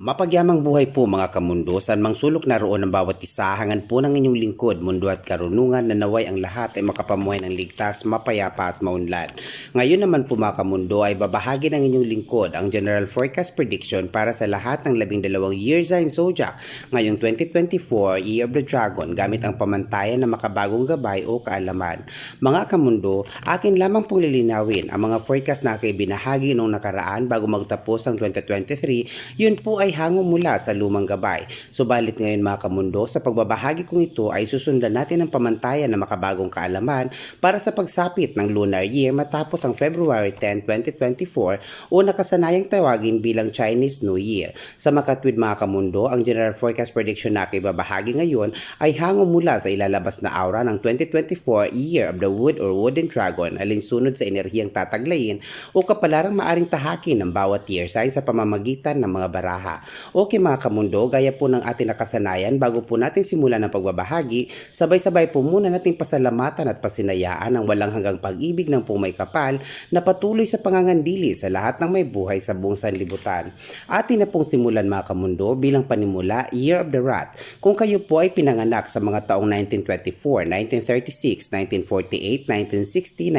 Mapagyamang buhay po mga kamundo, saan mang sulok naroon ang bawat isa, hangan po ng inyong lingkod, mundo at karunungan na naway ang lahat ay makapamuhay ng ligtas, mapayapa at maunlad. Ngayon naman po mga kamundo ay babahagi ng inyong lingkod ang General Forecast Prediction para sa lahat ng 12 year sign zodiac ngayong 2024 Year of the Dragon gamit ang pamantayan na makabagong gabay o kaalaman. Mga kamundo, akin lamang pong lilinawin ang mga forecast na ako'y binahagi noong nakaraan bago magtapos ang 2023, yun po ay hango mula sa lumang gabay. Subalit ngayon mga kamundo, sa pagbabahagi kong ito ay susundan natin ang pamantayan na makabagong kaalaman para sa pagsapit ng lunar year matapos ang February 10, 2024 o nakasanayang tawagin bilang Chinese New Year. Sa makatwid mga kamundo, ang General Forecast Prediction na ibabahagi ngayon ay hango mula sa ilalabas na aura ng 2024 Year of the Wood or Wooden Dragon, alinsunod sa enerhiyang tataglayin o kapalarang maaring tahakin ng bawat year sign sa pamamagitan ng mga baraha. Okay mga kamundo, gaya po ng ating nakasanayan, bago po natin simulan ang pagbabahagi, sabay-sabay po muna nating pasalamatan at pasinayaan ang walang hanggang pag-ibig ng pong may kapal na patuloy sa pangangandili sa lahat ng may buhay sa buong sanlibutan. Atin na pong simulan mga kamundo bilang panimula, Year of the Rat. Kung kayo po ay pinanganak sa mga taong 1924, 1936, 1948, 1960,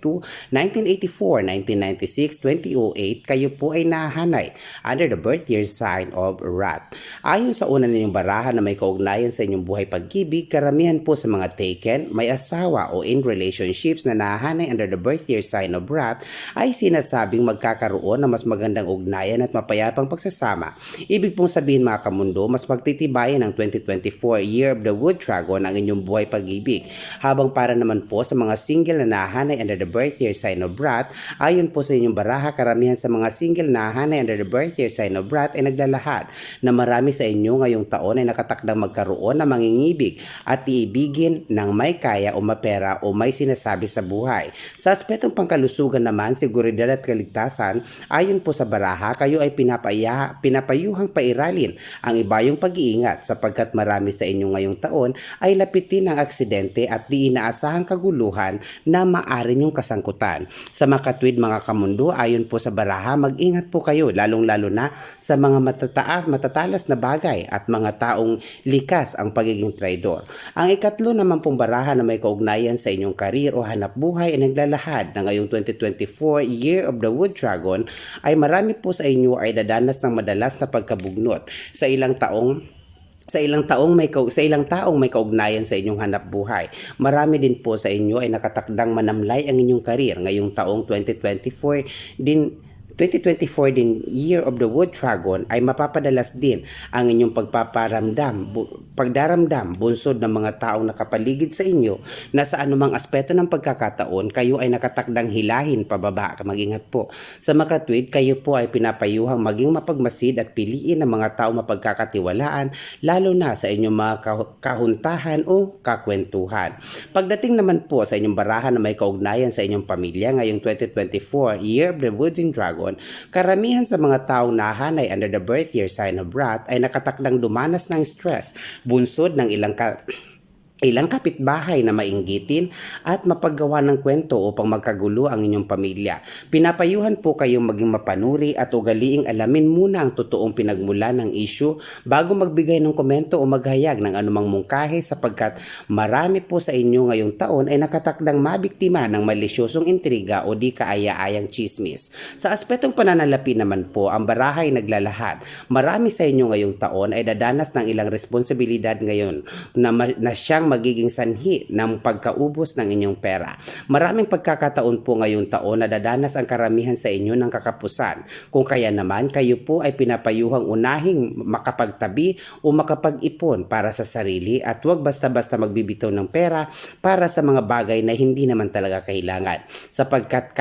1972, 1984, 1996, 2008, kayo po ay nahanay under the birth year sign of Rat. Ayon sa una ninyong baraha na may kaugnayan sa inyong buhay pag-ibig, karamihan po sa mga taken, may asawa o in relationships na nahanay under the birth year sign of Rat ay sinasabing magkakaroon ng mas magandang ugnayan at mapayapang pagsasama. Ibig pong sabihin mga kamundo, mas magtitibayan ng 2024 Year of the Wood Dragon ang inyong buhay pag-ibig. Habang para naman po sa mga single na nahanay under the birth year sign of Rat, ayon po sa inyong baraha, karamihan sa mga single na nahanay under the birth year sign of Rat ay naglalahad na marami sa inyo ngayong taon ay nakatakdang magkaroon ng mangingibig at iibigin ng may kaya o mapera o may sinasabi sa buhay. Sa aspetong pangkalusugan naman, seguridad at kaligtasan, ayon po sa baraha, kayo ay pinapayuhang pairalin ang ibayong pag-iingat sapagkat marami sa inyo ngayong taon ay lapitin ng aksidente at di inaasahang kaguluhan na maaari niyong kasangkutan. Sa makatwid mga kamundo, ayon po sa baraha, mag-ingat po kayo lalong-lalo na sa mga matatalas na bagay at mga taong likas ang pagiging traidor. Ang ikatlo naman pong baraha na may kaugnayan sa inyong karir o hanap buhay ay naglalahad na ngayong 2024 Year of the Wood Dragon ay marami po sa inyo ay dadanas ng madalas na pagkabugnot. Sa ilang taong may kaugnayan sa inyong hanap buhay. Marami din po sa inyo ay nakatakdang manamlay ang inyong karir ngayong taong 2024 din Year of the Wood Dragon ay mapapadalas din ang inyong pagdaramdam bunsod ng mga taong nakapaligid sa inyo na sa anumang aspeto ng pagkakataon kayo ay nakatakdang hilahin pababa. Mag-ingat po. Sa makatwid, kayo po ay pinapayuhang maging mapagmasid at piliin ang mga taong mapagkakatiwalaan lalo na sa inyong mga kahuntahan o kakwentuhan. Pagdating naman po sa inyong barahan na may kaugnayan sa inyong pamilya ngayong 2024 Year of the Wooden Dragon, karamihan sa mga taong nahanay under the birth year sign of Rat ay nakatakdang dumanas ng stress, bunsod ng ilang kapitbahay na mainggitin at mapaggawa ng kwento upang magkagulo ang inyong pamilya. Pinapayuhan po kayong maging mapanuri at ugaliing alamin muna ang totoong pinagmula ng issue bago magbigay ng komento o maghayag ng anumang mungkahi sapagkat marami po sa inyo ngayong taon ay nakatakdang mabiktima ng malisyosong intriga o di kaaya-ayang chismis. Sa aspetong pananalapi naman po, ang barahay naglalahad. Marami sa inyo ngayong taon ay dadanas ng ilang responsibilidad ngayon na siyang magiging sanhi ng pagkaubos ng inyong pera. Maraming pagkakataon po ngayong taon na dadanas ang karamihan sa inyo ng kakapusan. Kung kaya naman, kayo po ay pinapayuhang unahing makapagtabi o makapag-ipon para sa sarili at huwag basta-basta magbibitaw ng pera para sa mga bagay na hindi naman talaga kailangan. Sapagkat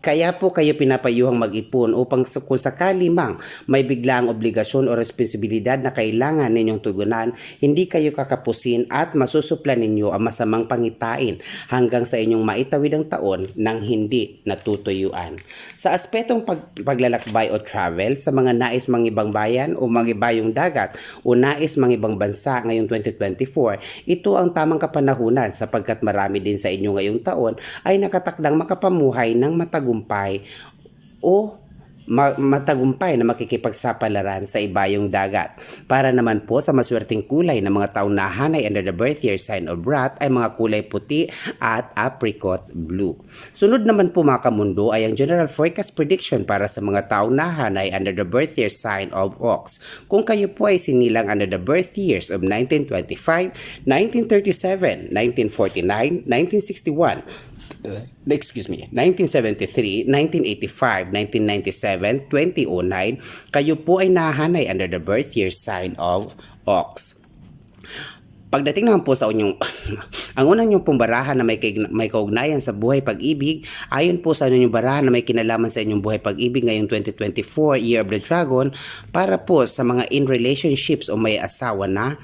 kaya po kayo pinapayuhang mag-ipon upang kung sakali mang may biglaang obligasyon o responsibilidad na kailangan ninyong tugunan, hindi kayo kakapusin at masusuplan ninyo ang masamang pangitain hanggang sa inyong maitawid ang taon ng hindi natutuyuan. Sa aspetong paglalakbay o travel, sa mga nais mangibang bayan o mangibayong dagat o nais mangibang bansa ngayong 2024, ito ang tamang kapanahunan sapagkat marami din sa inyo ngayong taon ay nakatakdang makapamuhay ng matagumpay o matagumpay na makikipagsapalaran sa ibayong dagat. Para naman po sa maswerteng kulay ng mga taong nahanay under the birth year sign of Rat ay mga kulay puti at apricot blue. Sunod naman po mga kamundo ay ang general forecast prediction para sa mga taong nahanay under the birth year sign of Ox. Kung kayo po ay sinilang under the birth years of 1925, 1937, 1949, 1961, 1973, 1985, 1997, 2009, kayo po ay nahanay under the birth year sign of Ox. Pagdating naman po sa inyong ang unang inyong pong baraha na may kaugnayan sa buhay pag-ibig, ayon po sa inyong baraha na may kinalaman sa inyong buhay pag-ibig ngayong 2024, Year of the Dragon, para po sa mga in relationships o may asawa na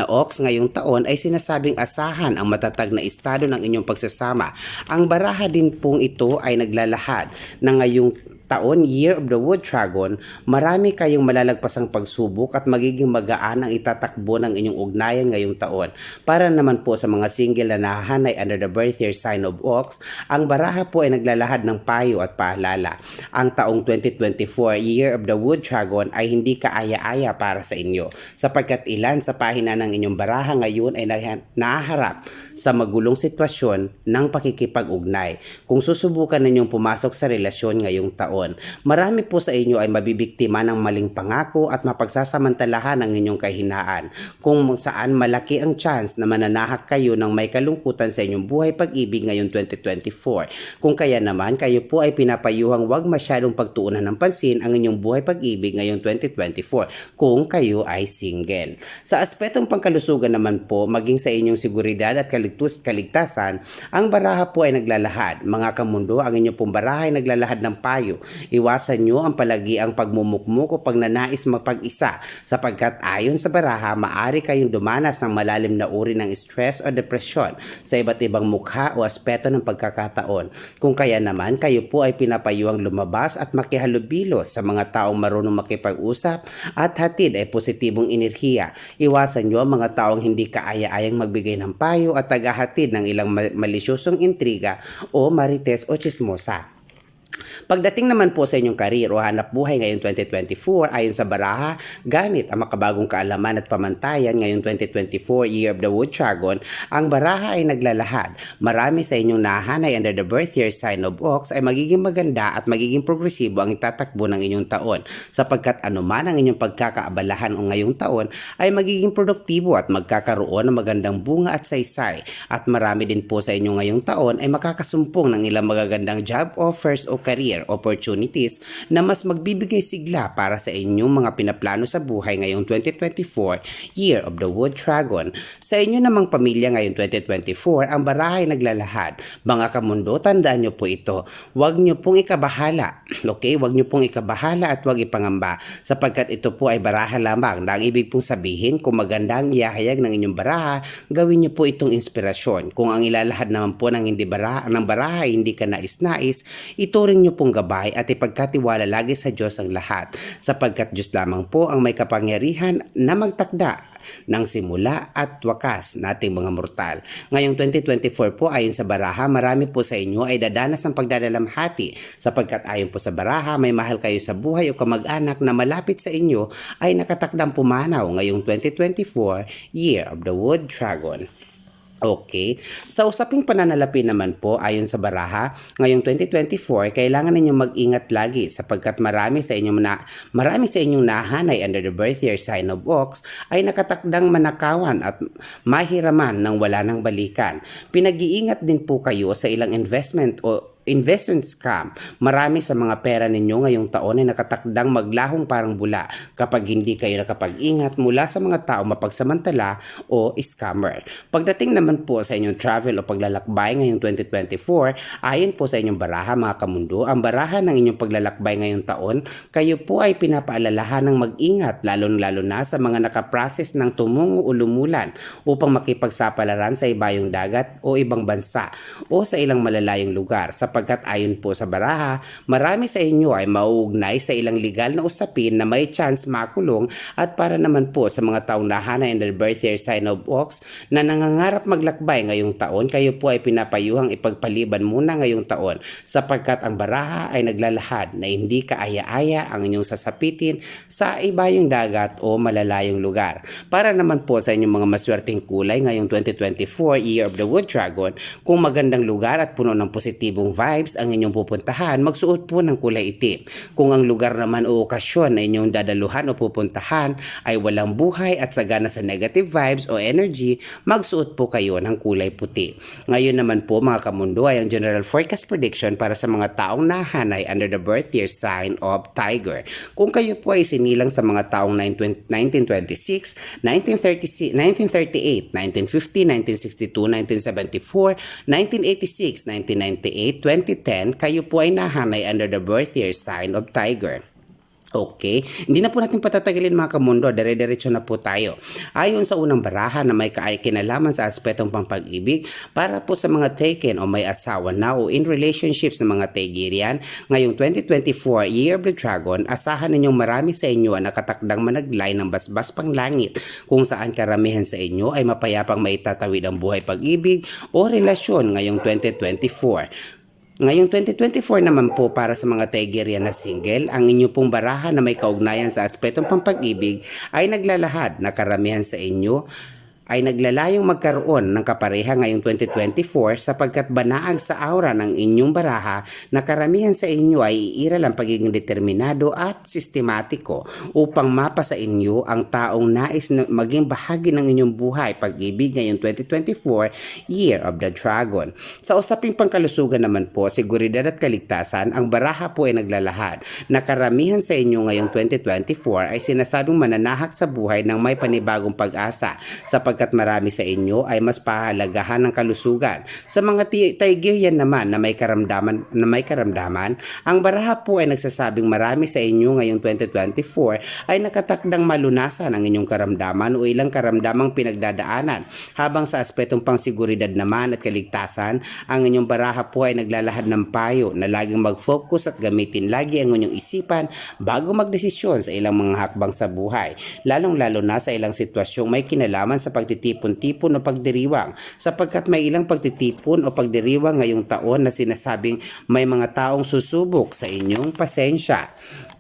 Ox ngayong taon ay sinasabing asahan ang matatag na estado ng inyong pagsasama. Ang baraha din pong ito ay naglalahad na ngayong taon, Year of the Wood Dragon, marami kayong malalagpasang pagsubok at magiging magaan ang itatakbo ng inyong ugnayan ngayong taon. Para naman po sa mga single na nahahanay under the birth year sign of Ox, ang baraha po ay naglalahad ng payo at paalala. Ang taong 2024, Year of the Wood Dragon, ay hindi kaaya-aya para sa inyo, sapagkat ilan sa pahina ng inyong baraha ngayon ay nahaharap sa magulong sitwasyon ng pakikipag-ugnay. Kung susubukan ninyong pumasok sa relasyon ngayong taon, marami po sa inyo ay mabibiktima ng maling pangako at mapagsasamantalahan ang inyong kahinaan, kung saan malaki ang chance na mananahak kayo ng may kalungkutan sa inyong buhay pag-ibig ngayong 2024. Kung kaya naman, kayo po ay pinapayuhang huwag masyadong pagtuunan ng pansin ang inyong buhay pag-ibig ngayong 2024 kung kayo ay single. Sa aspetong pangkalusugan naman po, maging sa inyong seguridad at kaligtasan, ang baraha po ay naglalahad. Mga kamundo, ang inyong pong baraha ay naglalahad ng payo. Iwasan nyo ang palagiang pagmumukmuk o pagnanais magpag-isa, sapagkat ayon sa baraha, maaari kayong dumanas ng malalim na uri ng stress o depresyon sa iba't ibang mukha o aspeto ng pagkakataon. Kung kaya naman, kayo po ay pinapayuhang lumabas at makihalubilo sa mga taong marunong makipag-usap at hatid ay positibong enerhiya. Iwasan nyo ang mga taong hindi kaaya-ayang magbigay ng payo at tagahatid ng ilang malisyosong intriga o marites o chismosa. Pagdating naman po sa inyong karir o hanap buhay ngayong 2024, ayon sa baraha, gamit ang makabagong kaalaman at pamantayan ngayong 2024 Year of the Wood Dragon, ang baraha ay naglalahad. Marami sa inyong nahanay under the birth year sign of Ox ay magiging maganda at magiging progresibo ang itatakbo ng inyong taon, sapagkat anuman ang inyong pagkakaabalahan o ngayong taon ay magiging produktibo at magkakaroon ng magandang bunga at saysay. At marami din po sa inyong ngayong taon ay makakasumpong ng ilang magagandang job offers o career opportunities na mas magbibigay sigla para sa inyong mga pinaplano sa buhay ngayong 2024 Year of the Wood Dragon. Sa inyo namang pamilya ngayong 2024, ang baraha ay naglalahad. Mga kamundo, tandaan nyo po ito. Huwag nyo pong ikabahala. Okay? Huwag nyo pong ikabahala at huwag ipangamba, sapagkat ito po ay baraha lamang. Na ang ibig pong sabihin, kung maganda ang ihahayag ng inyong baraha, gawin nyo po itong inspirasyon. Kung ang ilalahad naman po ng baraha ay hindi ka nais-nais, ituring nyo pong gabay at ipagkatiwala lagi sa Diyos ang lahat, sapagkat Diyos lamang po ang may kapangyarihan na magtakda ng simula at wakas nating mga mortal. Ngayong 2024 po, ayon sa baraha, marami po sa inyo ay dadanas ng pagdadalamhati, sapagkat ayon po sa baraha, may mahal kayo sa buhay o kamag-anak na malapit sa inyo ay nakatakdang pumanaw ngayong 2024 Year of the Wood Dragon. Okay. Sa usaping pananalapi naman po, ayon sa baraha, ngayong 2024, kailangan ninyong mag-ingat lagi, sapagkat marami sa inyong nahanay under the birth year sign of Ox ay nakatakdang manakawan at mahiraman ng wala ng balikan. Pinag-iingat din po kayo sa ilang investment scam. Marami sa mga pera ninyo ngayong taon ay nakatakdang maglahong parang bula kapag hindi kayo nakapag-ingat mula sa mga tao mapagsamantala o scammer. Pagdating naman po sa inyong travel o paglalakbay ngayong 2024, ayon po sa inyong baraha mga kamundo, ang baraha ng inyong paglalakbay ngayong taon, kayo po ay pinapaalalahan ng mag-ingat, lalo na sa mga nakaprocess ng tumungo o lumulan upang makipagsapalaran sa ibayong dagat o ibang bansa o sa ilang malalayong lugar, sapagkat sapagkat ayon po sa baraha, marami sa inyo ay mauugnay sa ilang legal na usapin na may chance makulong at para naman po sa mga taong nahanay in the birth year sign of Ox na nangangarap maglakbay ngayong taon, kayo po ay pinapayuhang ipagpaliban muna ngayong taon sapagkat ang baraha ay naglalahad na hindi kaaya-aya ang inyong sasapitin sa ibayong dagat o malalayong lugar. Para naman po sa inyong mga maswerteng kulay ngayong 2024 Year of the Wood Dragon, kung magandang lugar at puno ng positibong vibes ang inyong pupuntahan, magsuot po ng kulay itim. Kung ang lugar naman o okasyon na inyong dadaluhan o pupuntahan ay walang buhay at sagana sa negative vibes o energy, magsuot po kayo ng kulay puti. Ngayon naman po mga kamundo ay ang general forecast prediction para sa mga taong nahanay under the birth year sign of Tiger. Kung kayo po ay sinilang sa mga taong 1926, 1938, 1950, 1962, 1974, 1986, 1998, 2010, kayo po ay nahanay under the birth year sign of Tiger. Okay, hindi na po natin patatagalin mga kamundo, dire-diretso na po tayo. Ayon sa unang baraha na may kinalaman sa aspetong pang-pag-ibig para po sa mga taken o may asawa na o in relationships ng mga Tigerian, ngayong 2024 Year of the Dragon, asahan ninyong marami sa inyo ang nakatakdang managlay ng basbas pang langit kung saan karamihan sa inyo ay mapayapang maitatawid ang buhay pag-ibig o relasyon ngayong 2024. Ngayong 2024 naman po para sa mga Tigerian na single, ang inyo pong baraha na may kaugnayan sa aspetong pampag-ibig ay naglalahad na karamihan sa inyo ay naglalayong magkaroon ng kapareha ngayong 2024 sapagkat banaag sa aura ng inyong baraha na karamihan sa inyo ay iiral ang pagiging determinado at sistematiko upang mapa sa inyo ang taong nais na maging bahagi ng inyong buhay pag-ibig ngayong 2024 Year of the Dragon. Sa usaping pangkalusugan naman po, seguridad at kaligtasan, ang baraha po ay naglalahad na karamihan sa inyo ngayong 2024 ay sinasabing mananahak sa buhay ng may panibagong pag-asa sapagkat marami sa inyo ay mas pahalagahan ng kalusugan. Sa mga Tigerian naman na may karamdaman, ang baraha po ay nagsasabing marami sa inyo ngayong 2024 ay nakatakdang malunasan ang inyong karamdaman o ilang karamdamang pinagdadaanan. Habang sa aspetong pangsiguridad naman at kaligtasan, ang inyong baraha po ay naglalahad ng payo na laging mag-focus at gamitin lagi ang inyong isipan bago magdesisyon sa ilang mga hakbang sa buhay, lalong-lalo na sa ilang sitwasyong may kinalaman sa pagtitipon-tipon o pagdiriwang sapagkat may ilang pagtitipon o pagdiriwang ngayong taon na sinasabing may mga taong susubok sa inyong pasensya.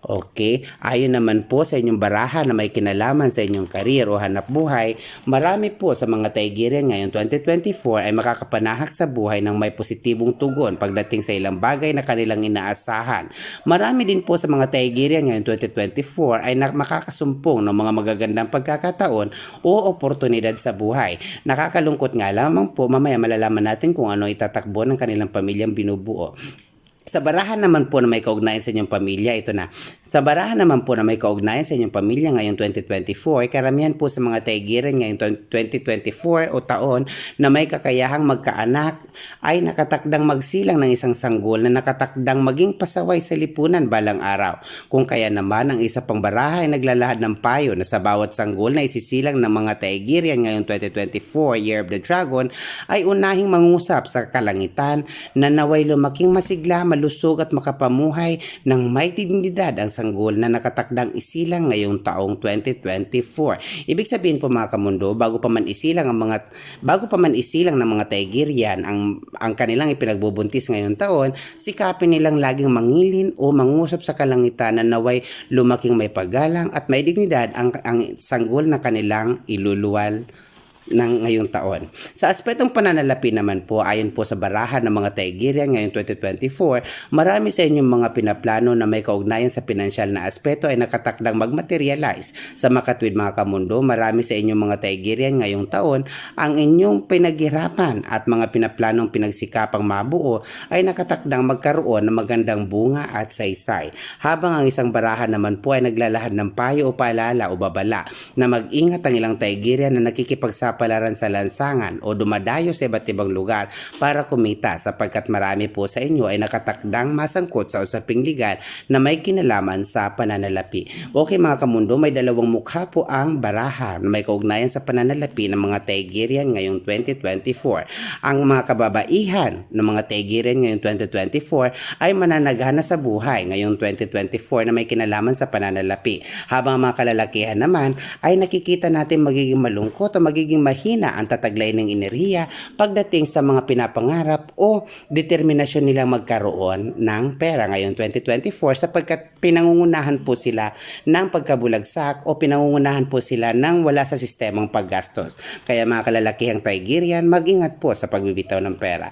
Okay, ayon naman po sa inyong baraha na may kinalaman sa inyong karir o hanap buhay, marami po sa mga Tigerian ngayong 2024 ay makakapanahak sa buhay ng may positibong tugon pagdating sa ilang bagay na kanilang inaasahan. Marami din po sa mga Tigerian ngayong 2024 ay makakasumpong ng mga magagandang pagkakataon o oportunidad sa buhay. Nakakalungkot nga lamang po, mamaya malalaman natin kung ano itatakbo ng kanilang pamilyang binubuo. Sa barahan naman po na may kaugnayan sa inyong pamilya, ito na. Sa barahan naman po na may kaugnayan sa inyong pamilya ngayong 2024, karamihan po sa mga Tigerian ngayong 2024 o taon na may kakayahang magkaanak ay nakatakdang magsilang ng isang sanggol na nakatakdang maging pasaway sa lipunan balang araw. Kung kaya naman ang isa pang baraha ay naglalahad ng payo na sa bawat sanggol na isisilang ng mga Tigerian ngayong 2024 Year of the Dragon ay unahing mangusap sa kalangitan na naway lumaking masigla, malusog at makapamuhay ng may dignidad ang sanggol na nakatakdang isilang ngayong taong 2024. Ibig sabihin po mga kamundo, bago pa man isilang ng mga Tigerian ang kanilang ipinagbubuntis ngayong taon, sikapin nilang laging mangilin o mangusap sa kalangitan na naway lumaking may paggalang at may dignidad ang sanggol na kanilang iluluwal ng ngayong taon. Sa aspetong pananalapi naman po, ayon po sa baraha ng mga Tigerian ngayong 2024, marami sa inyong mga pinaplano na may kaugnayan sa pinansyal na aspeto ay nakatakdang magmaterialize. Sa makatwid mga kamundo, marami sa inyong mga Tigerian ngayong taon ang inyong pinaghirapan at mga pinaplanong pinagsikapang mabuo ay nakatakdang magkaroon ng magandang bunga at saysay. Habang ang isang baraha naman po ay naglalahad ng payo o paalala o babala na mag-ingat ang ilang Tigerian na nakikipagsapalaran nagpapalaran sa lansangan o dumadayo sa iba't ibang lugar para kumita sapagkat marami po sa inyo ay nakatakdang masangkot sa usaping legal na may kinalaman sa pananalapi. Okay mga kamundo, may dalawang mukha po ang baraha na may kaugnayan sa pananalapi ng mga Tigerian ngayong 2024. Ang mga kababaihan ng mga Tigerian ngayong 2024 ay mananagana sa buhay ngayong 2024 na may kinalaman sa pananalapi. Habang ang mga kalalakihan naman ay nakikita natin magiging malungkot o magiging mahina ang tataglay ng enerhiya pagdating sa mga pinapangarap o determinasyon nilang magkaroon ng pera ngayong 2024 sapagkat pinangungunahan po sila ng pagkabulagsak o pinangungunahan po sila ng wala sa sistemang paggastos. Kaya mga kalalakihang Tigerian, mag-ingat po sa pagbibitaw ng pera.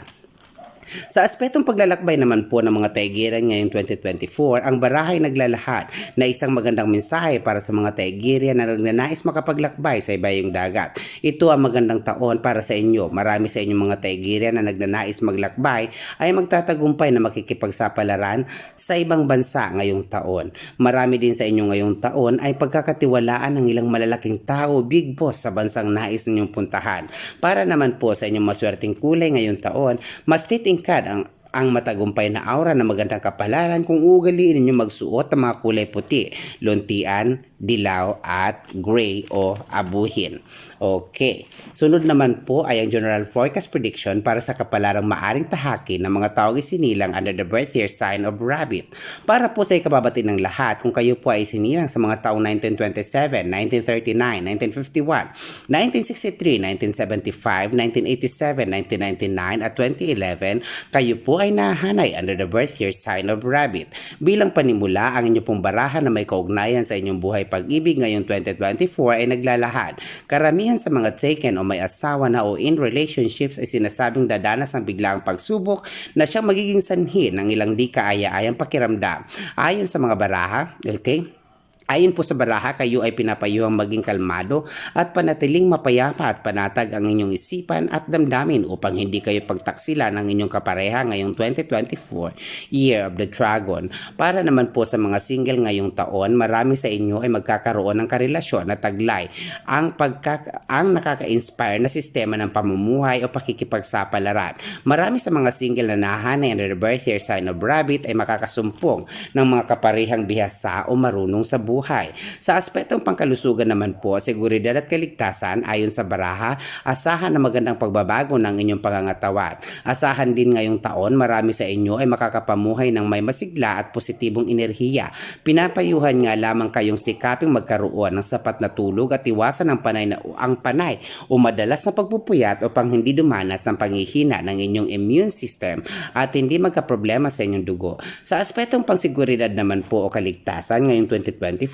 Sa aspetong paglalakbay naman po ng mga Tigerian ngayong 2024, ang barahay naglalahad na isang magandang mensahe para sa mga Tigerian na nagnanais makapaglakbay sa ibayong dagat. Ito ang magandang taon para sa inyo. Marami sa inyong mga Tigerian na nagnanais maglakbay ay magtatagumpay na makikipagsapalaran sa ibang bansa ngayong taon. Marami din sa inyo ngayong taon ay pagkakatiwalaan ng ilang malalaking tao, big boss sa bansang nais ninyong puntahan. Para naman po sa inyong maswerteng kulay ngayong taon, mas titingkad ang matagumpay na aura na magandang kapalaran kung ugaliin ninyo magsuot ng mga kulay puti, luntian, dilaw at gray o abuhin. Okay. Sunod naman po ay ang general forecast prediction para sa kapalarang maaring tahaki ng mga tawag isinilang under the birth year sign of rabbit. Para po sa ikababati ng lahat, kung kayo po ay isinilang sa mga taong 1927, 1939, 1951, 1963, 1975, 1987, 1999 at 2011, kayo po ay nahanay under the birth year sign of rabbit. Bilang panimula, ang inyong pong baraha na may kaugnayan sa inyong buhay pag-ibig ngayong 2024 ay naglalahad. Karamihan sa mga taken o may asawa na o in relationships ay sinasabing dadanas ng biglaang pagsubok na siyang magiging sanhi ng ilang di kaaya-ayang pakiramdam. Ayon sa mga baraha, okay? Ayon po sa baraha, kayo ay pinapayuhang maging kalmado at panatiling mapayapa at panatag ang inyong isipan at damdamin upang hindi kayo pagtaksila ng inyong kapareha ngayong 2024, Year of the Dragon. Para naman po sa mga single ngayong taon, marami sa inyo ay magkakaroon ng karelasyon na taglay ang nakaka-inspire na sistema ng pamumuhay o pakikipagsapalaran. Marami sa mga single na nahanay under the birth year sign of rabbit ay makakasumpong ng mga kaparehang bihasa o marunong sa buhay. Sa aspetong pangkalusugan naman po, seguridad at kaligtasan ayon sa baraha, asahan na magandang pagbabago ng inyong pangangatawan. Asahan din ngayong taon, marami sa inyo ay makakapamuhay ng may masigla at positibong enerhiya. Pinapayuhan nga lamang kayong sikaping magkaroon ng sapat na tulog at iwasan ang panay o madalas na pagpupuyat upang hindi dumanas ng panghihina ng inyong immune system at hindi magkaproblema sa inyong dugo. Sa aspetong pangsiguridad naman po o kaligtasan ngayong 2024,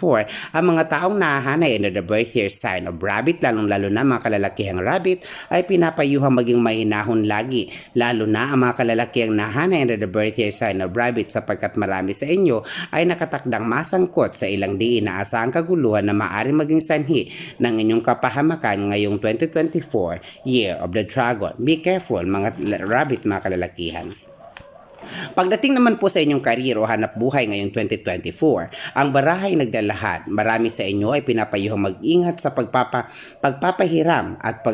ang mga taong nahahanay under the birth year sign of rabbit, lalong-lalo na mga kalalakihang rabbit, ay pinapayuhang maging mahinahon lagi, lalo na ang mga kalalakihang nahanay under the birth year sign of rabbit sapagkat marami sa inyo ay nakatakdang masangkot sa ilang di inaasahang kaguluhan na maaaring maging sanhi ng inyong kapahamakan ngayong 2024, Year of the Dragon. Be careful mga rabbit, mga kalalakihan. Pagdating naman po sa inyong karir o hanap buhay ngayong 2024, ang barahay nagdalahad. Marami sa inyo ay pinapayuhang mag-ingat sa pagpapahiram at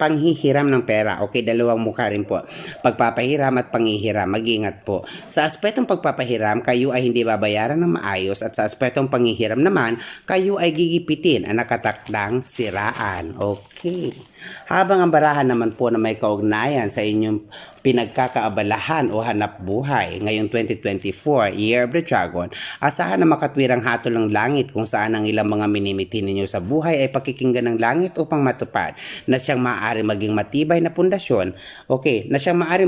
panghihiram ng pera. Okay, dalawang mukha rin po. Pagpapahiram at panghihiram, mag-ingat po. Sa aspetong pagpapahiram, kayo ay hindi babayaran ng maayos at sa aspetong panghihiram naman, kayo ay gigipitin ang nakatakdang siraan. Okay. Habang ang barahan naman po na may kaugnayan sa inyong pinagkakaabalahan o hanap buhay ngayong 2024, Year of the Dragon, asahan na makatwirang hatol ng langit kung saan ang ilang mga minimiti ninyo sa buhay ay pakikinggan ng langit upang matupad na siyang maaari maging matibay na pundasyon. Okay, na siyang maaari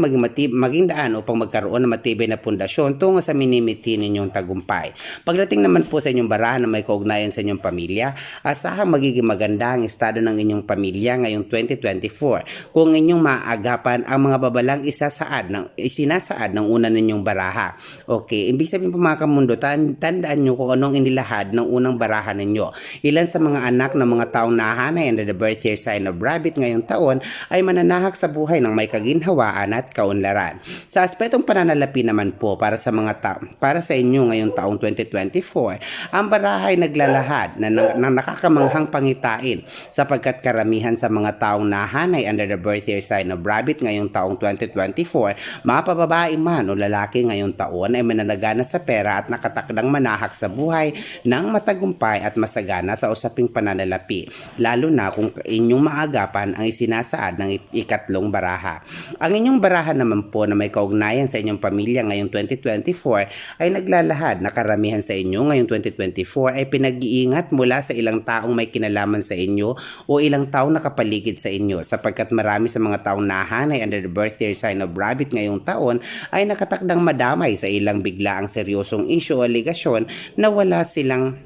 maging daan upang magkaroon ng matibay na pundasyon tungo sa minimiti ninyong tagumpay. Pagdating naman po sa inyong barahan na may kaugnayan sa inyong pamilya, asahan magiging maganda ang estado ng inyong pamilya ngayong 2024 kung inyong maagapan ang mga babalang isinasaad ng una ninyong baraha. Okay, ibig sabihin po mga kamundo, tandaan nyo kung anong inilahad ng unang baraha ninyo. Ilan sa mga anak ng mga taong nahanay under the birth year sign of rabbit ngayong taon ay mananahak sa buhay ng may kaginhawaan at kaunlaran. Sa aspetong pananalapi naman po para sa inyo ngayong taong 2024, ang baraha ay naglalahad na nakakamanghang pangitain sapagkat karamihan sa mga taong nahanay under the birth year sign of Rabbit ngayong taong 2024, mapababae man o lalaki ngayong taon ay mananagana sa pera at nakatakdang manahak sa buhay ng matagumpay at masagana sa usaping pananalapi, lalo na kung inyong maagapan ang isinasaad ng ikatlong baraha. Ang inyong baraha naman po na may kaugnayan sa inyong pamilya ngayong 2024 ay naglalahad na karamihan sa inyo ngayong 2024 ay pinag-iingat mula sa ilang taong may kinalaman sa inyo o ilang taong nakapaligid sa inyo, sapagkat marami sa mga taong nahanay under the birth year sign of Rabbit ngayong taon ay nakatakdang madamay sa ilang biglaang seryosong issue o aligasyon na wala silang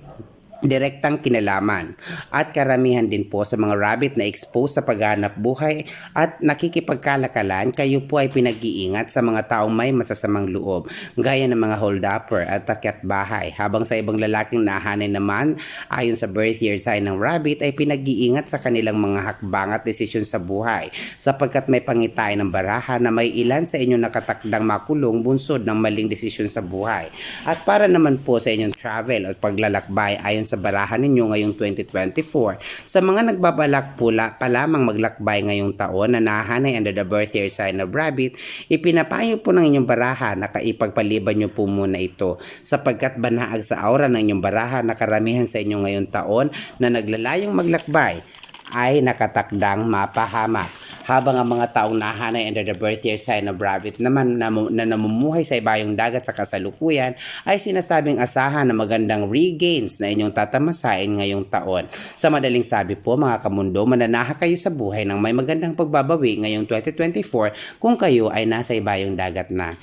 direktang kinalaman. At karamihan din po sa mga rabbit na exposed sa paghanap buhay at nakikipagkalakalan, kayo po ay pinag-iingat sa mga taong may masasamang loob, gaya ng mga hold-upper at takyat bahay. Habang sa ibang lalaking nahanay naman, ayon sa birth year sign ng rabbit, ay pinag-iingat sa kanilang mga hakbang at desisyon sa buhay, sapagkat may pangitay ng baraha na may ilan sa inyo nakatakdang makulong bunsod ng maling desisyon sa buhay. At para naman po sa inyong travel at paglalakbay ayon sa barahan ninyo ngayong 2024, sa mga nagbabalak pa lamang maglakbay ngayong taon na nahanay under the birth year sign of Rabbit, ipinapayo po ng inyong baraha na kaipagpaliban nyo po muna ito, sapagkat banaag sa aura ng inyong baraha na karamihan sa inyo ngayong taon na naglalayong maglakbay ay nakatakdang mapahamak. Habang ang mga taong nahanay under the birth year sign of Rabbit naman na namumuhay sa ibayong dagat sa kasalukuyan ay sinasabing asahan na magandang regains na inyong tatamasain ngayong taon. Sa madaling sabi po mga kamundo, mananaha kayo sa buhay ng may magandang pagbabawi ngayong 2024 kung kayo ay nasa ibayong dagat na.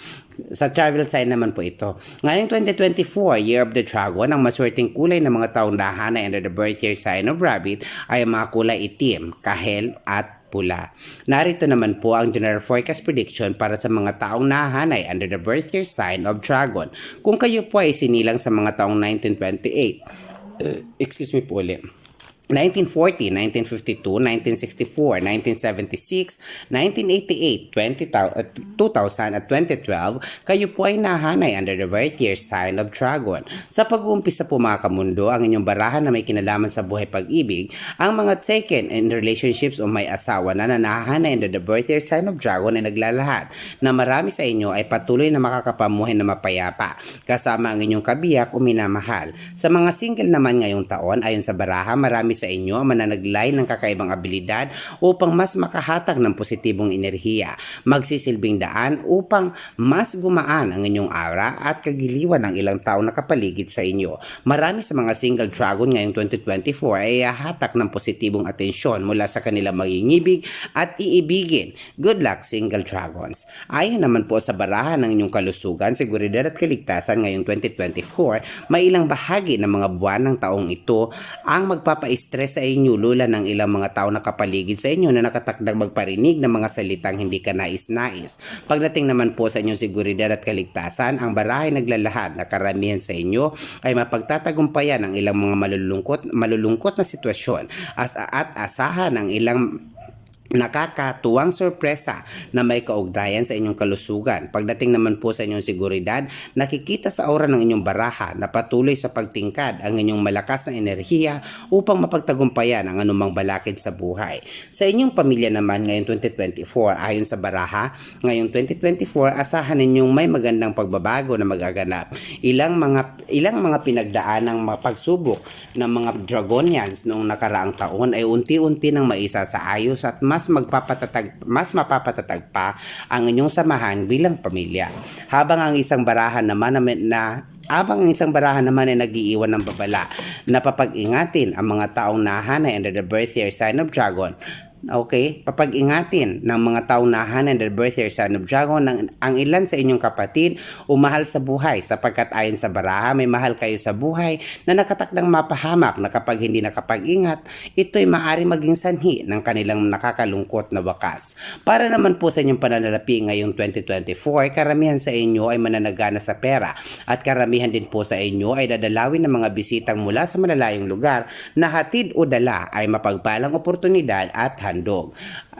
Sa travel sign naman po ito. Ngayong 2024, Year of the Dragon, ang maswerteng kulay ng mga taong nahanay under the birth year sign of Rabbit ay ang mga kulay itim, kahel at pula. Narito naman po ang general forecast prediction para sa mga taong nahanay under the birth year sign of Dragon. Kung kayo po ay sinilang sa mga taong 1928, excuse me po ulit, 1940, 1952, 1964, 1976, 1988, 2000 at 2012, kayo po ay nahanay under the birth year sign of Dragon. Sa pag-uumpisa po mga kamundo, ang inyong barahan na may kinalaman sa buhay pag-ibig, ang mga taken in relationships o may asawa na nahanay under the birth year sign of Dragon ay naglalahad na marami sa inyo ay patuloy na makakapamuhay na mapayapa, kasama ang inyong kabiyak o minamahal. Sa mga single naman ngayong taon, ayon sa baraha, marami sa inyo ang mananaglay ng kakaibang abilidad upang mas makahatag ng positibong enerhiya, magsisilbing daan upang mas gumaan ang inyong aura at kagiliwan ng ilang tao na kapaligid sa inyo. Marami sa mga single dragon ngayong 2024 ay hatak ng positibong atensyon mula sa kanilang magingibig at iibigin. Good luck single dragons. Ayon naman po sa baraha ng inyong kalusugan, seguridad at kaligtasan ngayong 2024, may ilang bahagi ng mga buwan ng taong ito ang magpapa-stress sa inyo lula ng ilang mga tao na kapaligid sa inyo na nakatakdang magparinig ng mga salitang hindi ka nais-nais. Pagdating naman po sa inyong seguridad at kaligtasan, ang barahay naglalahad na karamihan sa inyo ay mapagtatagumpayan ang ilang mga malulungkot na sitwasyon at asahan ang ilang nakakatuwang sorpresa na may kaugnayan sa inyong kalusugan. Pagdating naman po sa inyong seguridad, nakikita sa aura ng inyong baraha na patuloy sa pagtingkad ang inyong malakas na enerhiya upang mapagtagumpayan ang anumang balakid sa buhay. Sa inyong pamilya naman ngayong 2024, ayon sa baraha, ngayong 2024 asahan ninyong may magandang pagbabago na magaganap. Ilang mga pinagdaan ng mga pagsubok ng mga Dragonians noong nakaraang taon ay unti-unti nang maisa sa ayos at mas mapapatatag pa ang inyong samahan bilang pamilya. Habang ang isang barahan naman ay nag-iiwan ng babala na papag-ingatin ang mga taong nahanay under the birth year sign of Dragon. Okay, papag-ingatin ng mga taong nahanay under the birth year sign of Dragon ang ilan sa inyong kapatid o mahal sa buhay, sapagkat ayon sa baraha may mahal kayo sa buhay na nakatakdang mapahamak na kapag hindi nakapag-ingat, ito'y maaari maging sanhi ng kanilang nakakalungkot na wakas. Para naman po sa inyong pananalapi ngayong 2024, karamihan sa inyo ay mananagana sa pera at karamihan din po sa inyo ay dadalawin ng mga bisitang mula sa malalayong lugar na hatid o dala ay mapagpalang oportunidad at handog.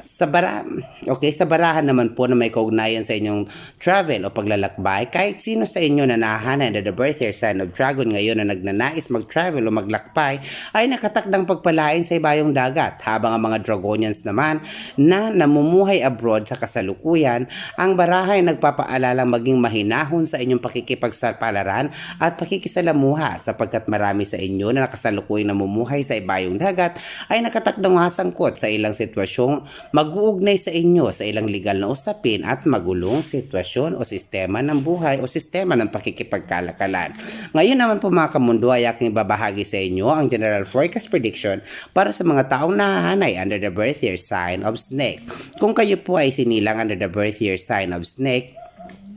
Sa barahan naman po na may kaugnayan sa inyong travel o paglalakbay, kahit sino sa inyo na nahahanay under the birth year sign of dragon ngayon na nagnanais mag-travel o maglakbay ay nakatakdang pagpalain sa ibayong dagat, habang ang mga dragonians naman na namumuhay abroad sa kasalukuyan, ang baraha ay nagpapaalalang maging mahinahon sa inyong pakikipagsapalaran at pakikisalamuha, sapagkat marami sa inyo na nakasalukuyang namumuhay sa ibayong dagat ay nakatakdang masangkot sa ilang sitwasyong mag-uugnay sa inyo sa ilang legal na usapin at magulong sitwasyon o sistema ng buhay o sistema ng pakikipagkalakalan. Ngayon naman po mga kamundo ay aking babahagi sa inyo ang general forecast prediction para sa mga taong nahahanay under the birth year sign of snake. Kung kayo po ay sinilang under the birth year sign of snake,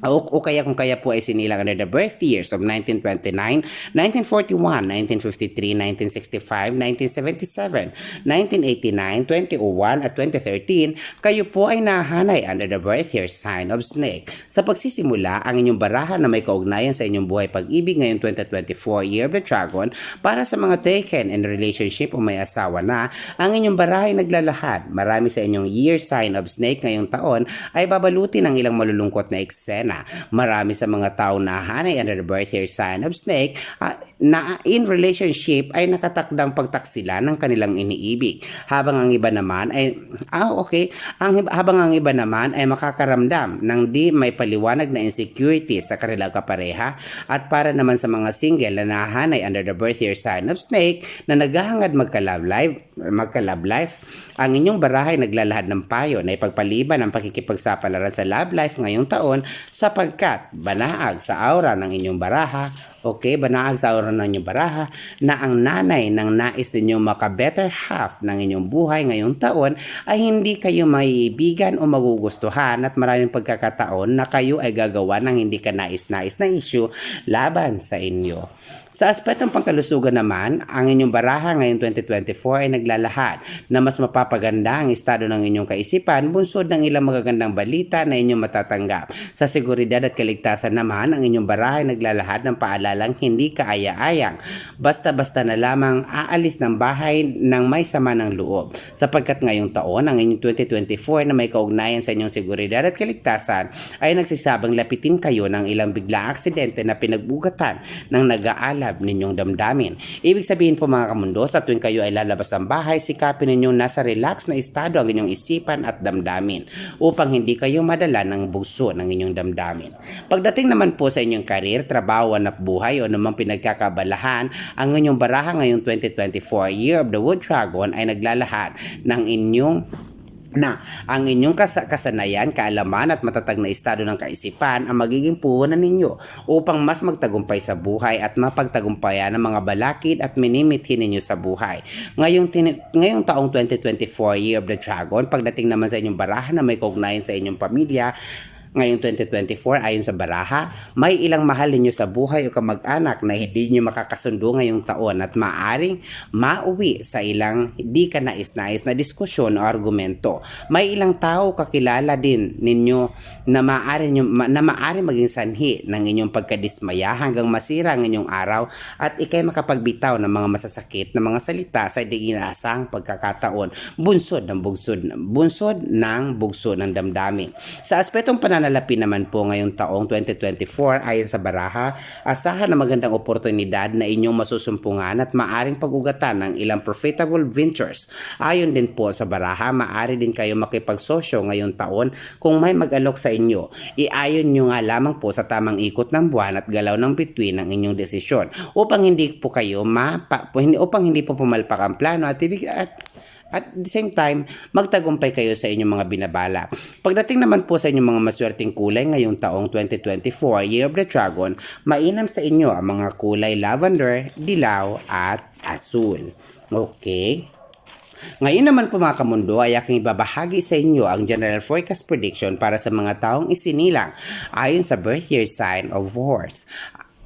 o kaya kung kaya po ay sinilang under the birth years of 1929, 1941, 1953, 1965, 1977, 1989, 2001 at 2013, kayo po ay nahanay under the birth year sign of snake. Sa pagsisimula, ang inyong baraha na may kaugnayan sa inyong buhay pag-ibig ngayong 2024 year of the dragon, para sa mga taken in relationship o may asawa na, ang inyong baraha ay naglalahad. Marami sa inyong year sign of snake ngayong taon ay babalutin ng ilang malulungkot na eksena. Marami sa mga tao na hanay under the birth year sign of snake na in relationship ay nakatakdang pagtaksila ng kanilang iniibig, habang ang iba naman ay habang ang iba naman ay makakaramdam ng di may paliwanag na insecurity sa kanilang kapareha. At para naman sa mga single na nahanay under the birth year sign of snake na naghahangad magka-love life, ang inyong barahay naglalahad ng payo na ipagpaliban ang pakikipagsapalaran sa love life ngayong taon, sapagkat banaag sa aura ng inyong baraha, banaag sa aura ng inyong baraha na ang nanay ng nais ninyong maka-better half ng inyong buhay ngayong taon ay hindi kayo maiibigan o magugustuhan, at maraming pagkakataon na kayo ay gagawa ng hindi ka nais-nais na issue laban sa inyo. Sa aspetong pangkalusugan naman, ang inyong baraha ngayong 2024 ay naglalahad na mas mapapaganda ang estado ng inyong kaisipan, bunsod ng ilang magagandang balita na inyong matatanggap. Sa seguridad at kaligtasan naman, ang inyong baraha ay naglalahad ng paalalang hindi kaaya-ayang, basta-basta na lamang aalis ng bahay ng may sama ng loob, sapagkat ngayong taon, ang inyong 2024 na may kaugnayan sa inyong seguridad at kaligtasan ay nagsisabang lapitin kayo ng ilang biglaang aksidente na pinagbugatan ng nag-aalab ninyong damdamin. Ibig sabihin po mga kamundo, sa tuwing kayo ay lalabas ng bahay, sikapin ninyong nasa relax na estado ang inyong isipan at damdamin upang hindi kayo madala ng bugso ng inyong damdamin. Pagdating naman po sa inyong karir, trabaho, hanap buhay o namang pinagkakabalahan, ang inyong baraha ngayong 2024 year of the wood dragon ay naglalahad ng ang inyong kasanayan, kaalaman at matatag na estado ng kaisipan ang magiging puhunan ninyo upang mas magtagumpay sa buhay at mapagtagumpayan ang mga balakid at minimithi ninyo sa buhay. Ngayong taong 2024 year of the dragon, pagdating naman sa inyong baraha na may kaugnayan sa inyong pamilya, ngayong 2024, ayon sa baraha, may ilang mahal ninyo sa buhay o kamag-anak na hindi nyo makakasundo ngayong taon at maaring mauwi sa ilang di ka nais-nais na diskusyon o argumento. May ilang tao kakilala din ninyo na maaari maging sanhi ng inyong pagkadismaya hanggang masira ang inyong araw at ikay makapagbitaw ng mga masasakit na mga salita sa di inaasahang pagkakataon, bunsod ng bugso ng damdamin. Sa aspetong pananalapi naman po ngayong taong 2024, ayon sa baraha, asahan na magandang oportunidad na inyong masusumpungan at maaring pag-ugatan ng ilang profitable ventures. Ayon din po sa baraha, maaari din kayo makipagsosyo ngayong taon kung may mag-alok sa inyo. Iayon nyo nga lamang po sa tamang ikot ng buwan at galaw ng bituin ng inyong desisyon upang hindi po pumalpak ang plano at the same time, magtagumpay kayo sa inyong mga binabala. Pagdating naman po sa inyong mga maswerteng kulay ngayong taong 2024, Year of the Dragon, mainam sa inyo ang mga kulay lavender, dilaw, at asul. Okay? Ngayon naman po mga kamundo ay aking ibabahagi sa inyo ang general forecast prediction para sa mga taong isinilang ayon sa birth year sign of horse.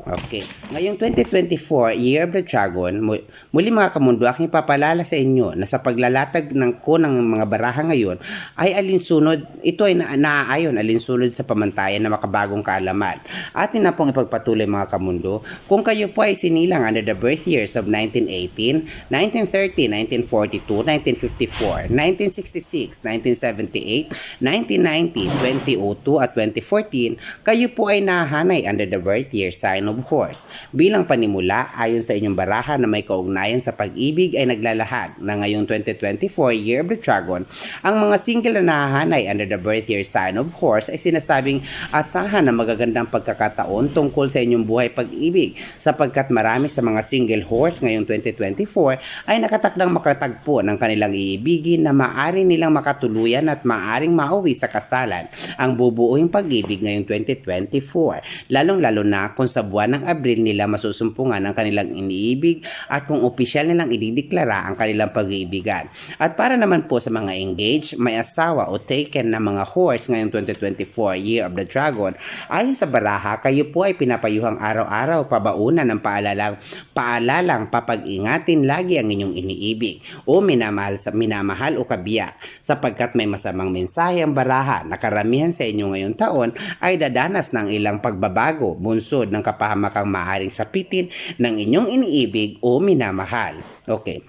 Okay. Ngayong 2024, Year of the Dragon, muli mga kamundo, aking papalala sa inyo na sa paglalatag ng mga baraha ngayon ay alinsunod, ito ay naaayon alinsunod sa pamantayan na makabagong kaalaman. Atin na pong ipagpatuloy mga kamundo, kung kayo po ay sinilang under the birth years of 1918, 1930, 1942, 1954, 1966, 1978, 1990, 2002 at 2014, kayo po ay nahanay under the birth year sign of horse. Bilang panimula, ayon sa inyong baraha na may kaugnayan sa pag-ibig ay naglalahad na ngayong 2024 Year of the Dragon, ang mga single na nahahanay under the birth year sign of horse ay sinasabing asahan na magagandang pagkakataon tungkol sa inyong buhay pag-ibig sapagkat marami sa mga single horse ngayong 2024 ay nakatakdang makatagpo ng kanilang iibigin na maaari nilang makatuluyan at maaring mauwi sa kasalan ang bubuuing pag-ibig ngayong 2024, lalong-lalo na kung sa buwan ng Abril nila masusumpungan ang kanilang iniibig at kung opisyal nilang idideklara ang kanilang pag-iibigan. At para naman po sa mga engaged, may asawa o taken na mga horse ngayong 2024 Year of the Dragon, ayon sa baraha, kayo po ay pinapayuhang araw-araw pabaunan ng paalalang papag-ingatin lagi ang inyong iniibig o minamahal o kabiyak sapagkat may masamang mensahe ang baraha na karamihan sa inyo ngayong taon ay dadanas ng ilang pagbabago bunsod ng kapahamakang maaring sapitin ng inyong iniibig o minamahal. Okay.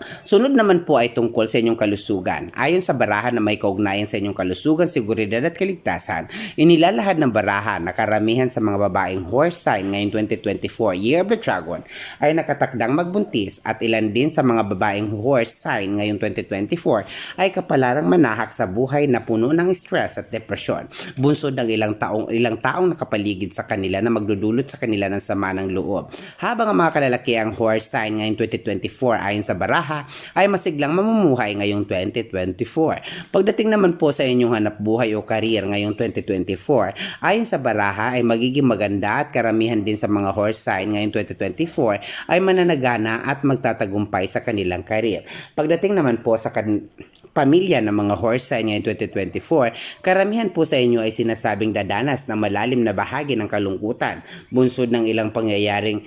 Sunod naman po ay tungkol sa inyong kalusugan. Ayon sa baraha na may kaugnayan sa inyong kalusugan, seguridad at kaligtasan, inilalahad ng baraha na karamihan sa mga babaeng horse sign ngayong 2024 Year of the Dragon ay nakatakdang magbuntis at ilan din sa mga babaeng horse sign ngayong 2024 ay kapalarang manahak sa buhay na puno ng stress at depresyon. Bunsod ng ilang taong nakapaligid sa kanila na magdudulot sa kanila ng sama ng loob. Habang ang mga kalalakiang horse sign ngayong 2024 ayon sa baraha ay masiglang mamumuhay ngayong 2024. Pagdating naman po sa inyong hanap buhay o career ngayong 2024, ayon sa baraha ay magiging maganda at karamihan din sa mga horse sign ngayong 2024 ay mananagana at magtatagumpay sa kanilang career. Pagdating naman po sa pamilya ng mga horse sign ngayong 2024, karamihan po sa inyo ay sinasabing dadanas ng malalim na bahagi ng kalungkutan, bunsod ng ilang pangyayaring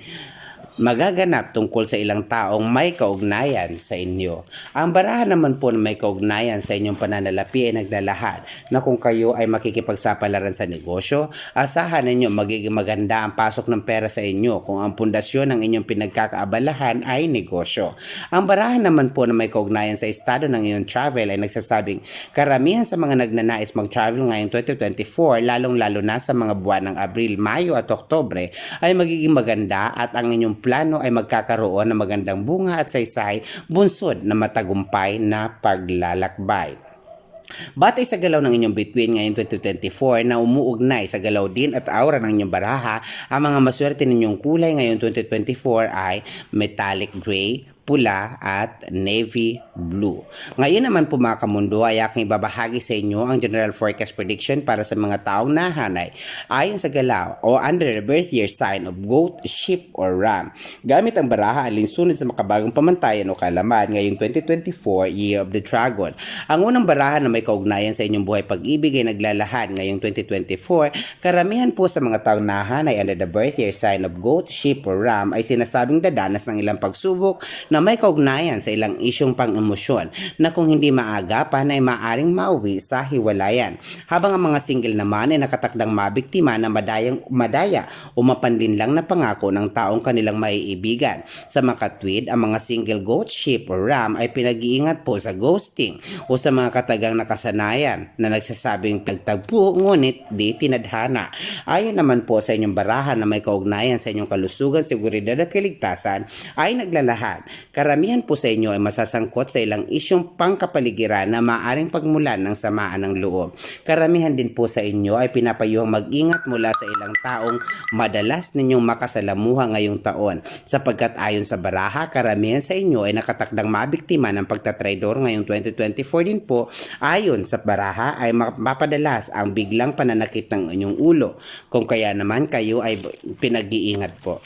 magaganap tungkol sa ilang taong may kaugnayan sa inyo. Ang baraha naman po na may kaugnayan sa inyong pananalapi ay naglalahad na kung kayo ay makikipagsapalaran sa negosyo, asahan ninyo magiging maganda ang pasok ng pera sa inyo kung ang pundasyon ng inyong pinagkakaabalahan ay negosyo. Ang baraha naman po na may kaugnayan sa estado ng inyong travel ay nagsasabing karamihan sa mga nagnanais mag-travel ngayong 2024, lalong-lalo na sa mga buwan ng Abril, Mayo at Oktubre ay magiging maganda at ang inyong plano ay magkakaroon ng magandang bunga at saysay bunsod na matagumpay na paglalakbay. Batay sa galaw ng inyong bituin ngayong 2024 na umuugnay sa galaw din at aura ng inyong baraha, ang mga maswerte ninyong kulay ngayong 2024 ay metallic gray, pula at navy blue. Ngayon naman po mga kamundo ay aking babahagi sa inyo ang general forecast prediction para sa mga taong nahanay ayon sa galaw o under the birth year sign of goat, sheep or ram. Gamit ang baraha alinsunod sa makabagong pamantayan o kalaman ngayong 2024 Year of the Dragon. Ang unang baraha na may kaugnayan sa inyong buhay pag-ibig ay naglalahad ngayong 2024. Karamihan po sa mga taong nahanay under the birth year sign of goat, sheep or ram ay sinasabing dadanas ng ilang pagsubok na may kaugnayan sa ilang isyong pang-emosyon na kung hindi maagapan ay maaring mauwi sa hiwalayan. Habang ang mga single naman ay nakatakdang mabiktima na madaya o mapanlinlang na pangako ng taong kanilang maiibigan. Sa makatwid, ang mga single goat, sheep or ram ay pinag-iingat po sa ghosting o sa mga katagang nakasanayan na nagsasabing pagtagpo ngunit di tinadhana. Ayon naman po sa inyong baraha na may kaugnayan sa inyong kalusugan, seguridad at kaligtasan ay naglalahad. Karamihan po sa inyo ay masasangkot sa ilang isyong pangkapaligiran na maaring pagmulan ng samaan ng loob. Karamihan din po sa inyo ay pinapayuhang mag-ingat mula sa ilang taong madalas ninyong makasalamuha ngayong taon. Sapagkat ayon sa baraha, karamihan sa inyo ay nakatakdang mabiktima ng pagtatraidor ngayong 2024 din po. Ayon sa baraha ay mapadalas ang biglang pananakit ng inyong ulo. Kung kaya naman kayo ay pinag-iingat po.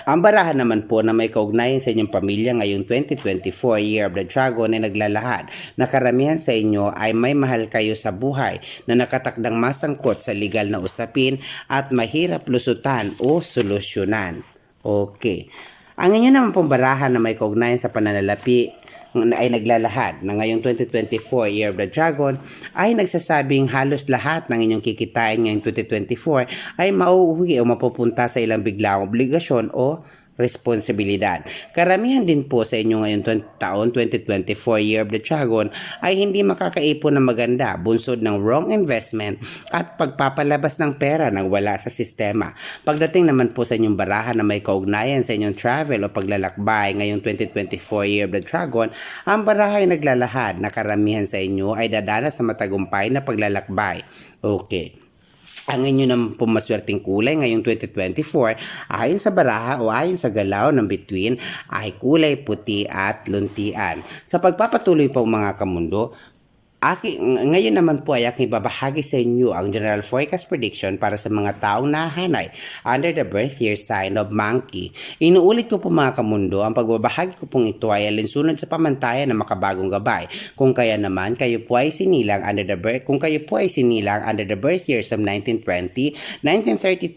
Ang baraha naman po na may kaugnayan sa inyong pamilya ngayong 2024 Year of the Dragon ay naglalahad na karamihan sa inyo ay may mahal kayo sa buhay na nakatakdang masangkot sa legal na usapin at mahirap lusutan o solusyonan. Okay. Ang inyo naman pong baraha na may kaugnayan sa pananalapi ay naglalahad na ngayong 2024 Year of the Dragon ay nagsasabing halos lahat ng inyong kikitain ngayong 2024 ay mauuwi o mapupunta sa ilang biglaang obligasyon o responsibilidad. Karamihan din po sa inyo ngayon taon 2024 Year of the Dragon ay hindi makakaipon ng maganda, bunsod ng wrong investment at pagpapalabas ng pera nang wala sa sistema. Pagdating naman po sa inyong baraha na may kaugnayan sa inyong travel o paglalakbay ngayong 2024 Year of the Dragon, ang baraha ay naglalahad na karamihan sa inyo ay dadanas sa matagumpay na paglalakbay. Okay. Ang inyo naman po maswerteng kulay ngayong 2024 ayon sa baraha o ayon sa galaw ng bituin ay kulay puti at luntian. Sa pagpapatuloy po mga kamundo, ngayon naman po ay aking babahagi sa inyo ang general forecast prediction para sa mga taong nahanay under the birth year sign of monkey. Inuulit ko po mga kamundo, ang pagbabahagi ko pong ito ay alinsunod sa pamantayan ng makabagong gabay. Kung kaya naman kayo po ay sinilang under the birth years of 1920, 1932,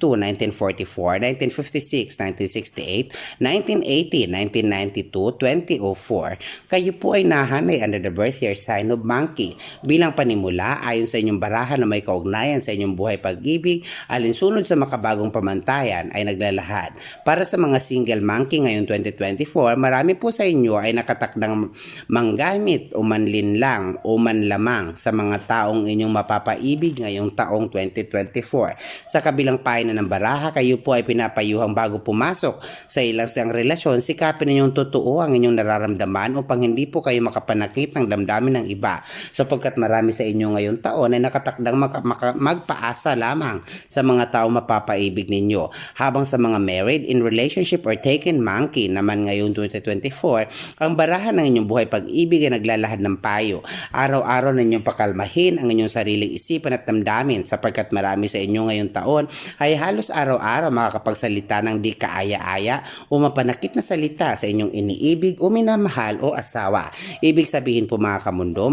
1944, 1956, 1968, 1980, 1992, 2004, kayo po ay nahanay under the birth year sign of monkey. Bilang panimula, ayon sa inyong baraha na may kaugnayan sa inyong buhay pag-ibig, alinsunod sa makabagong pamantayan ay naglalahad. Para sa mga single monkey ngayong 2024, marami po sa inyo ay nakatakdang manggamit o manlinlang o manlamang sa mga taong inyong mapapaibig ngayong taong 2024. Sa kabilang paina ng baraha, kayo po ay pinapayuhang bago pumasok sa ilang relasyon, sikapin ninyong totoo ang inyong nararamdaman upang hindi po kayo makapanakit ng damdamin ng iba. Sapagkat marami sa inyo ngayong taon ay nakatakdang magpaasa lamang sa mga tao mapapaibig ninyo. Habang sa mga married, in relationship or taken monkey naman ngayong 2024, ang barahan ng inyong buhay pag-ibig ay naglalahad ng payo. Araw-araw ninyong pakalmahin ang inyong sariling isipan at damdamin sapagkat marami sa inyo ngayong taon ay halos araw-araw makakapagsalita ng di kaaya-aya o mapanakit na salita sa inyong iniibig o minamahal o asawa. Ibig sabihin po mga kamundo,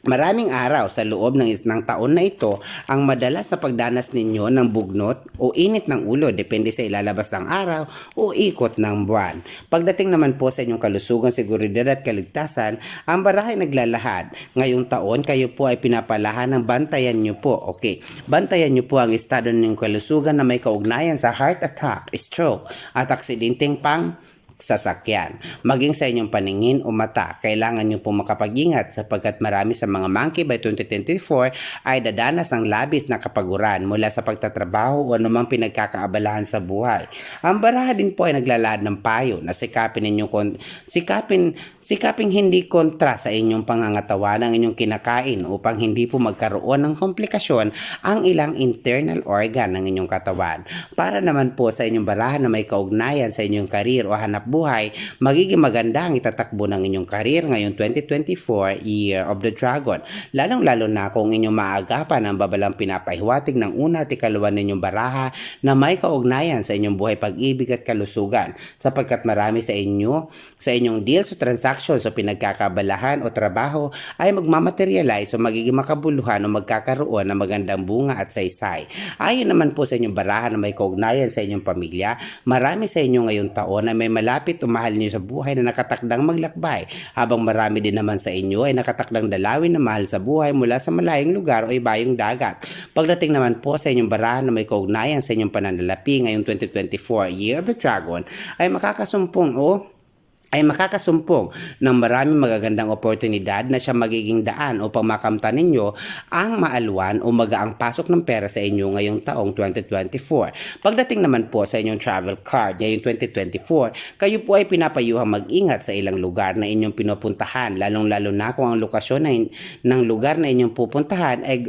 Maraming araw sa loob ng taon na ito ang madalas na pagdanas ninyo ng bugnot o init ng ulo depende sa ilalabas ng araw o ikot ng buwan. Pagdating naman po sa inyong kalusugan, seguridad at kaligtasan, ang baraha ay naglalahad. Ngayong taon, kayo po ay pinapalahan ng bantayan nyo po. Okay, bantayan nyo po ang estado ng kalusugan na may kaugnayan sa heart attack, stroke at aksidenteng sasakyan. Maging sa inyong paningin o mata, kailangan nyo po makapag-ingat sapagkat marami sa mga monkey by 2024 ay dadanas ng labis na kapaguran mula sa pagtatrabaho o anumang pinagkakaabalahan sa buhay. Ang baraha din po ay naglalahad ng payo na sikapin hindi kontra sa inyong pangangatawan ang inyong kinakain upang hindi po magkaroon ng komplikasyon ang ilang internal organ ng inyong katawan. Para naman po sa inyong baraha na may kaugnayan sa inyong karir o hanap buhay, magiging maganda ang itatakbo ng inyong karir ngayong 2024 Year of the Dragon. Lalong-lalo na kung inyong maagapan ang babalang pinapahiwatig ng una at ikalawa ninyong baraha na may kaugnayan sa inyong buhay pag-ibig at kalusugan. Sapagkat marami sa inyong deals o transactions o pinagkakabalahan o trabaho ay magmamaterialize o magiging makabuluhan o magkakaroon ng magandang bunga at saysay. Ayon naman po sa inyong baraha na may kaugnayan sa inyong pamilya, marami sa inyo ngayong taon ay may malapit o mahal niyo sa buhay na nakatakdang maglakbay, habang marami din naman sa inyo ay nakatakdang dalawin na mahal sa buhay mula sa malayong lugar o ibayong dagat. Pagdating naman po sa inyong barahan na may kaugnayan sa inyong pananalapi ngayong 2024 Year of the Dragon ay makakasumpong ng maraming magagandang oportunidad na siya magiging daan upang makamtan ninyo ang maalwan o magaang pasok ng pera sa inyo ngayong taong 2024. Pagdating naman po sa inyong travel card ngayong 2024, kayo po ay pinapayuhang mag-ingat sa ilang lugar na inyong pinupuntahan, lalong-lalo na kung ang lokasyon ng lugar na inyong pupuntahan ay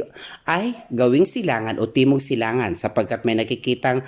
gawing silangan o timog silangan sapagkat may nakikitang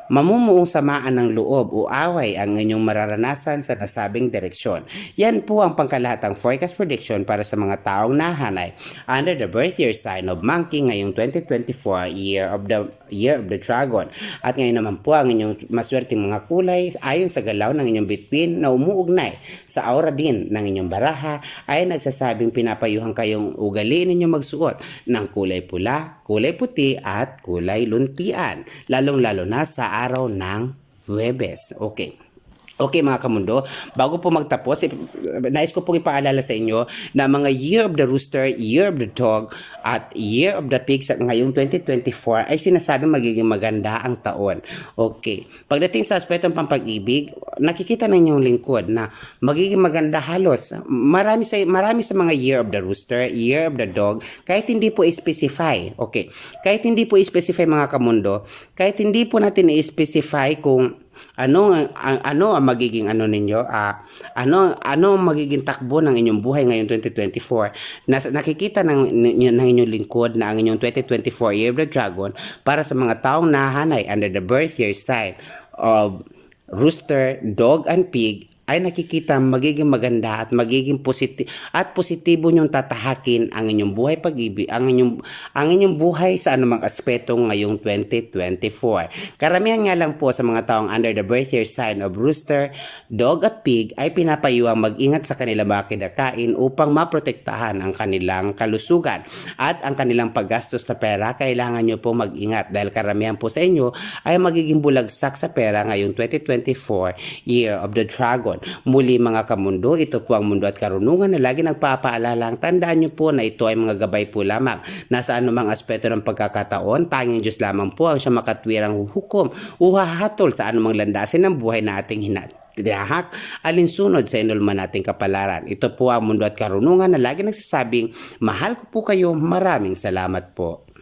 mamumuong samaan ng loob o away ang inyong mararanasan sa nasabing direksyon. Yan po ang pangkalahatang forecast prediction para sa mga taong nahanay under the birth year sign of Monkey ngayong 2024 year of the Dragon. At ngayon naman po ang inyong maswerteng mga kulay ayon sa galaw ng inyong bituin na umuugnay sa aura din ng inyong baraha ay nagsasabing pinapayuhan kayong ugaliin ninyo magsuot ng kulay pula, kulay puti at kulay luntian, lalong-lalo na sa araw ng Huwebes. Okay mga kamundo, bago po magtapos, nais ko pong ipaalala sa inyo na mga Year of the Rooster, Year of the Dog, at Year of the Pig sa ngayong 2024 ay sinasabing magiging maganda ang taon. Okay. Pagdating sa aspetong pampag-ibig, nakikita ng inyong lingkod na magiging maganda halos. Marami sa mga Year of the Rooster, Year of the Dog, kahit hindi po i-specify. Okay. Kahit hindi po i-specify mga kamundo, kahit hindi po natin i-specify kung ano ang magiging ninyo, ano ang magiging takbo ng inyong buhay ngayong 2024. Nakikita ng inyong lingkod na ang inyong 2024 Year of the Dragon para sa mga taong nahanay under the birth year sign of Rooster, Dog, and Pig ay nakikita magiging maganda at magiging positibo nyong tatahakin ang inyong buhay pag-ibig, ang inyong buhay sa anumang aspeto ngayong 2024. Karamihan nga lang po sa mga taong under the birth year sign of Rooster, Dog at Pig ay pinapayuhang mag-ingat sa kanilang mga kinakain upang maprotektahan ang kanilang kalusugan at ang kanilang paggastos sa pera. Kailangan nyo po mag-ingat dahil karamihan po sa inyo ay magiging bulagsak sa pera ngayong 2024 Year of the Dragon. Muli mga kamundo, ito po ang mundo at karunungan na lagi nagpapaalalang. Tandaan nyo po na ito ay mga gabay po lamang. Nasa anumang aspeto ng pagkakataon, tanging Diyos lamang po ang siya makatwirang hukom o hahatol sa anumang landasin ng buhay na ating tinahak alinsunod sa inulman nating kapalaran. Ito po ang mundo at karunungan na lagi nagsasabing, mahal ko po kayo, maraming salamat po.